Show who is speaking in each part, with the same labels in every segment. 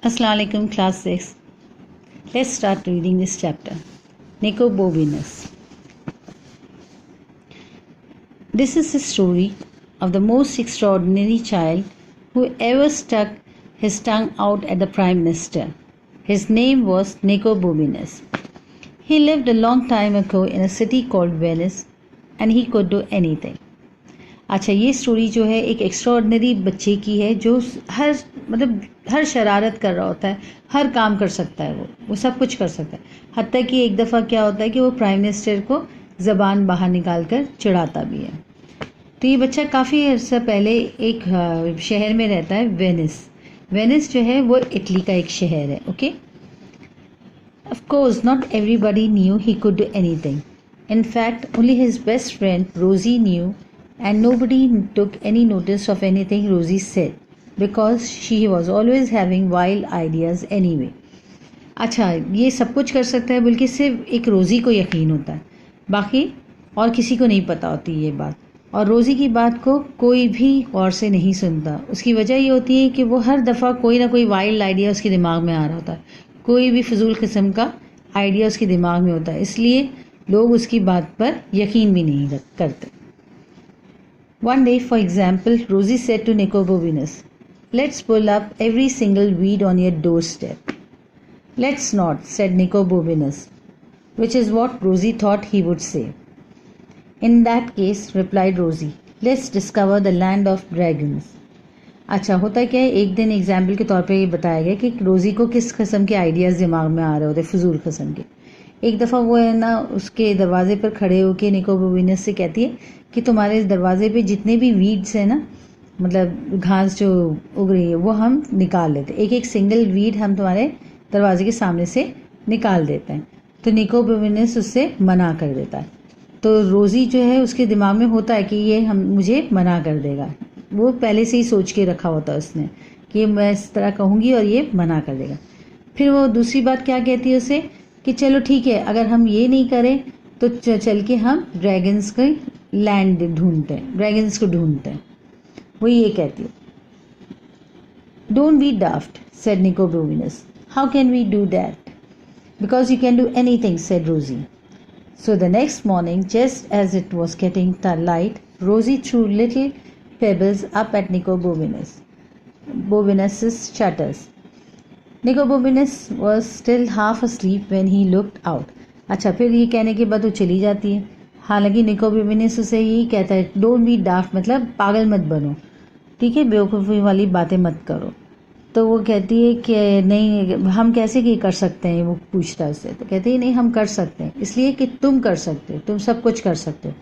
Speaker 1: Assalamu alaikum, class 6. Let's start reading this chapter. Nicobobinus. This is the story of the most extraordinary child who ever stuck his tongue out at the Prime Minister. His name was Nicobobinus. He lived a long time ago in a city called Venice and he could do anything. अच्छा, ये story जो है एक extraordinary बच्चे की है जो हर शरारत कर रहा होता है, हर काम कर सकता है, वो सब कुछ कर सकता है। हत्ता कि एक दफ़ा क्या होता है कि वो प्राइम मिनिस्टर को ज़बान बाहर निकाल कर चिढ़ाता भी है। तो ये बच्चा काफ़ी अर्सा पहले एक शहर में रहता है, वेनिस जो है वो इटली का एक शहर है। Okay, of course not everybody knew he could do anything. In fact only his best friend रोजी new and nobody took any notice of anything Rosie said because she was always having wild ideas anyway. अच्छा, ये सब कुछ कर सकता है बल्कि सिर्फ एक रोज़ी को यकीन होता है, बाकी और किसी को नहीं पता होती ये बात। और रोज़ी की बात को कोई भी गौर से नहीं सुनता। उसकी वजह ये होती है कि वो हर दफ़ा कोई ना कोई वाइल्ड आइडिया उसके दिमाग में आ रहा होता है, कोई भी फजूल किस्म का आइडिया उसके दिमाग में होता है, इसलिए लोग उसकी बात पर यकीन भी नहीं करते। One day, for example, Rosie said to Nicobobinus, "Let's pull up every single weed on your doorstep." "Let's not," said Nicobobinus, which is what Rosie thought he would say. "In that case," replied Rosie, "let's discover the land of dragons." अच्छा, होता क्या है, एक दिन example के तौर पे ये बताया गया कि रोज़ी को किस किस्म के आइडियाज़ दिमाग में आ रहे होते, फजूल किस्म के। एक दफ़ा वो है ना उसके दरवाजे पर खड़े होकर निकोबोबिनस से कहती है कि तुम्हारे दरवाजे पे जितने भी वीड्स हैं ना, मतलब घास जो उग रही है, वो हम निकाल लेते हैं, एक एक सिंगल वीड हम तुम्हारे दरवाजे के सामने से निकाल देते हैं। तो निकोबोबिनस उससे मना कर देता है। तो रोज़ी जो है उसके दिमाग में होता है कि ये मुझे मना कर देगा, वो पहले से ही सोच के रखा होता है उसने कि मैं इस तरह कहूँगी और ये मना कर देगा। फिर वो दूसरी बात क्या कहती है उसे कि चलो ठीक है, अगर हम ये नहीं करें तो चल के हम ड्रैगन्स के लैंड ढूंढते हैं, ड्रैगन्स को ढूंढते हैं। वो ये कहती है, "Don't be daft," said Nicobobinus. "How can we do that?" "Because you can do anything," said Rosie. So the next morning, just as it was getting light, Rosie threw little pebbles up at Nicobobinus's shutters. Nicobobinus was still half asleep when he looked out. अच्छा, फिर ये कहने के बाद वो चली जाती है। हालांकि निकोबोबिनस उसे यही कहता है, डोंट बी डाफ्ट, मतलब पागल मत बनो, ठीक है, बेवकूफ़ी वाली बातें मत करो। तो वो कहती है कि नहीं, हम कैसे ये कर सकते हैं, वो पूछता है उससे। तो कहती है नहीं, हम कर सकते हैं, इसलिए कि तुम कर सकते हो, तुम सब कुछ कर सकते हो।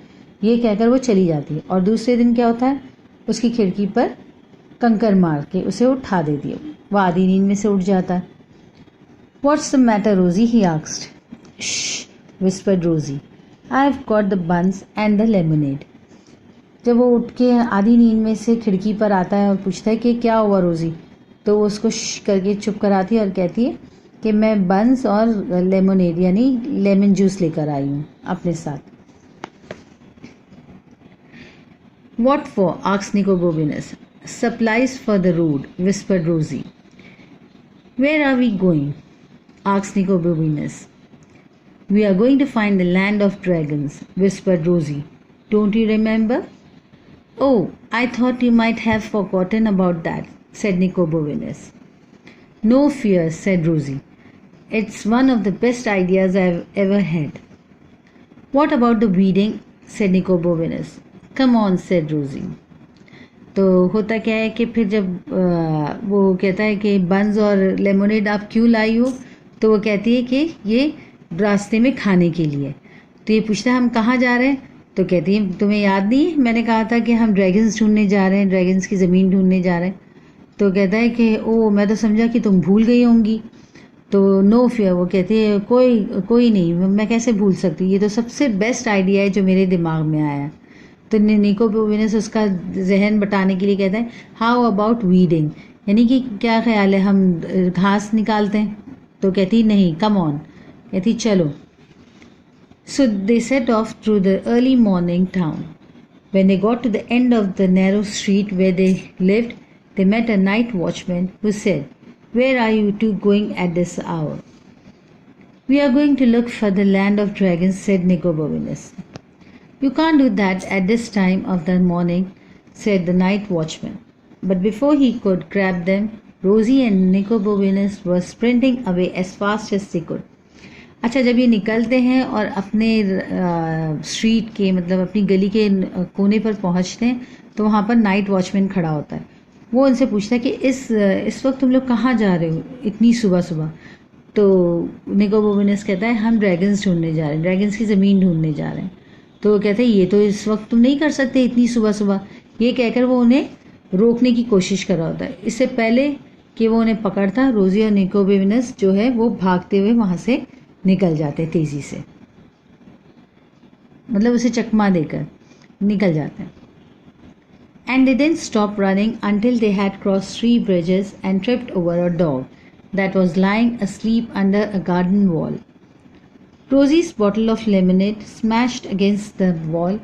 Speaker 1: ये कहकर वो चली जाती है। और दूसरे दिन क्या होता है, उसकी खिड़की पर कंकर मार के उसे उठा देती है। वो आधी नींद में से उठ जाता है। "What's the matter, Rosie?" he asked. "Shh," whispered Rosie. "I've got the buns and the lemonade." जब वो उठ के आधी नींद में से खिड़की पर आता है और पूछता है कि क्या हुआ रोज़ी, तो वो उसको श करके चुप कराती है और कहती है कि मैं बंस और लेमोनेड यानी लेमन जूस लेकर आई हूँ अपने साथ। "What for?" asked Nicobobinus. "Supplies for the road," whispered Rosie. "Where are we going?" asked Nicobobinus. "We are going to find the land of dragons," whispered Rosie. "Don't you remember?" "Oh, I thought you might have forgotten about that," said Nicobobinus. "No fear," said Rosie. "It's one of the best ideas I've ever had." "What about the weeding?" said Nicobobinus. "Come on," said Rosie. तो होता क्या है कि फिर जब वो कहता है कि बंस और लेमोनेड आप क्यों लाई हो, तो वो कहती है कि ये रास्ते में खाने के लिए। तो ये पूछता है हम कहाँ जा रहे हैं, तो कहती है तुम्हें याद नहीं है, मैंने कहा था कि हम ड्रैगन्स ढूंढने जा रहे हैं, ड्रैगन्स की ज़मीन ढूंढने जा रहे हैं। तो कहता है कि ओ, मैं तो समझा कि तुम भूल गई होंगी। तो नो फियर, वो कहती है कोई नहीं, मैं कैसे भूल सकती, ये तो सबसे बेस्ट आइडिया है जो मेरे दिमाग में आया। तो निकोबोबिनस उसका जहन बटाने के लिए कहता है, हाउ अबाउट वीडिंग, यानी कि क्या ख्याल है हम घास निकालते हैं। तो कहती नहीं, कम ऑन, कहती चलो। So they set off through the early morning town. When they got to the end of the narrow street where they lived, they met a night watchman who said, Where are you two going at this hour? We are going to look for the land of dragons, said Nicobovinus. You can't do that at this time of the morning, said the night watchman. But before he could grab them, Rosie and Nicobovinus were sprinting away as fast as they could. अच्छा, जब ये निकलते हैं और अपने street के मतलब अपनी गली के कोने पर पहुंचते हैं तो वहाँ पर नाइट वॉचमैन खड़ा होता है. वो उनसे पूछता है कि इस वक्त तुम लोग कहाँ जा रहे हो इतनी सुबह सुबह. तो निकोबोविनस कहता है हम ड्रैगन्स ढूंढने जा रहे हैं, ड्रैगन्स की ज़मीन ढूंढने जा रहे हैं. तो वो कहते हैं ये तो इस वक्त तुम नहीं कर सकते इतनी सुबह सुबह. ये कहकर वो उन्हें रोकने की कोशिश कर रहा होता है. इससे पहले कि वो उन्हें पकड़ता, रोजी और निकोबोविनस जो है वो भागते हुए वहाँ से निकल जाते हैं तेज़ी से, मतलब उसे चकमा देकर निकल जाते हैं. And they didn't stop running until they had crossed 3 bridges and tripped over a dog that was lying asleep under a garden wall. Rosie's bottle of lemonade smashed against the wall